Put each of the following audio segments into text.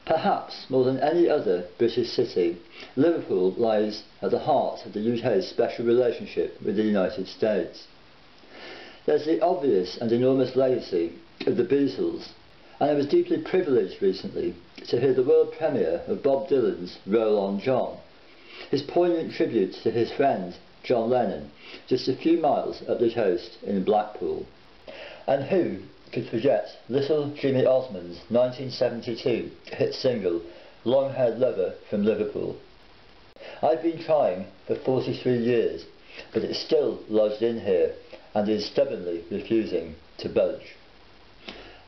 Perhaps more than any other British city, Liverpool lies at the heart of the UK's special relationship with the United States. There's the obvious and enormous legacy of the Beatles, and I was deeply privileged recently to hear the world premiere of Bob Dylan's Roll On John, his poignant tribute to his friend John Lennon, just a few miles up the coast in Blackpool. And who could forget little Jimmy Osmond's 1972 hit single, Long-Haired Lover from Liverpool? I've been trying for 43 years, but it's still lodged in here and is stubbornly refusing to budge.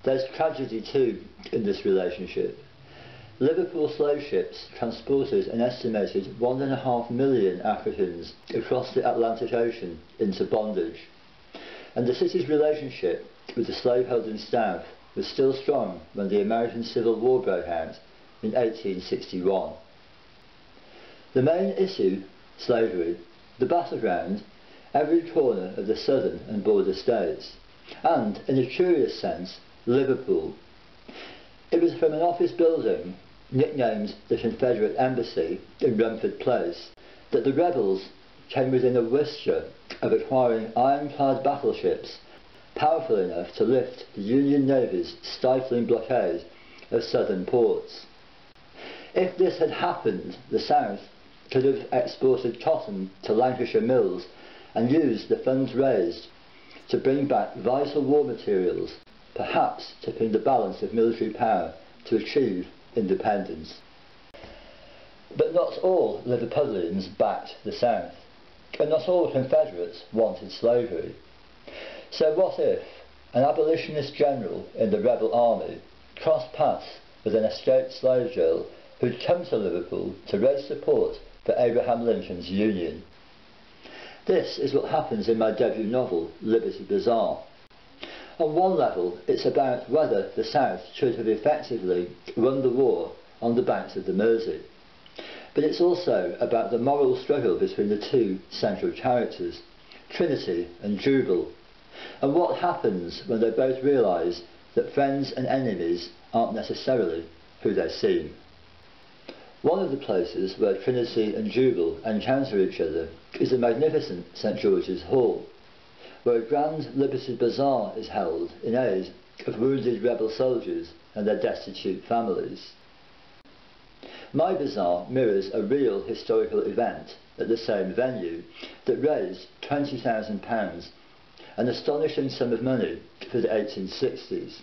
There's tragedy too in this relationship. Liverpool slave ships transported an estimated 1.5 million Africans across the Atlantic Ocean into bondage, and the city's relationship with the slaveholding South was still strong when the American Civil War broke out in 1861. The main issue, slavery, the battleground, every corner of the southern and border states, and, in a curious sense, Liverpool. It was from an office building, nicknamed the Confederate Embassy in Rumford Place, that the rebels came within a whisper of acquiring ironclad battleships powerful enough to lift the Union Navy's stifling blockade of southern ports. If this had happened, the South could have exported cotton to Lancashire mills and used the funds raised to bring back vital war materials, perhaps tipping the balance of military power to achieve independence. But not all Liverpudlians backed the South, and not all Confederates wanted slavery. So what if an abolitionist general in the rebel army crossed paths with an escaped slave girl who'd come to Liverpool to raise support for Abraham Lincoln's Union? This is what happens in my debut novel, Liberty Bazaar. On one level, it's about whether the South should have effectively won the war on the banks of the Mersey. But it's also about the moral struggle between the two central characters, Trinity and Jubal, and what happens when they both realise that friends and enemies aren't necessarily who they seem. One of the places where Trinity and Jubal encounter each other is the magnificent St George's Hall, where a grand Liberty Bazaar is held in aid of wounded rebel soldiers and their destitute families. My bazaar mirrors a real historical event at the same venue that raised £20,000, an astonishing sum of money for the 1860s,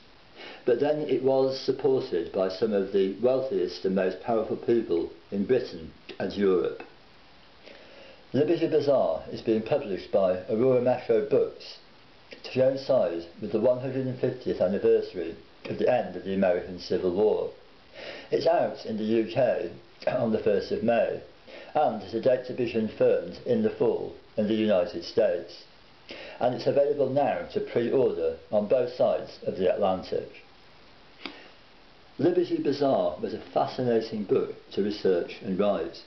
but then it was supported by some of the wealthiest and most powerful people in Britain and Europe. Liberty Bazaar is being published by Aurora Metro Books to coincide with the 150th anniversary of the end of the American Civil War. It's out in the UK on the 1st of May, and is a date to be confirmed in the fall in the United States, and it's available now to pre-order on both sides of the Atlantic. Liberty Bazaar was a fascinating book to research and write,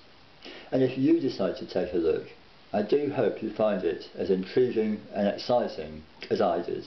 and if you decide to take a look, I do hope you find it as intriguing and exciting as I did.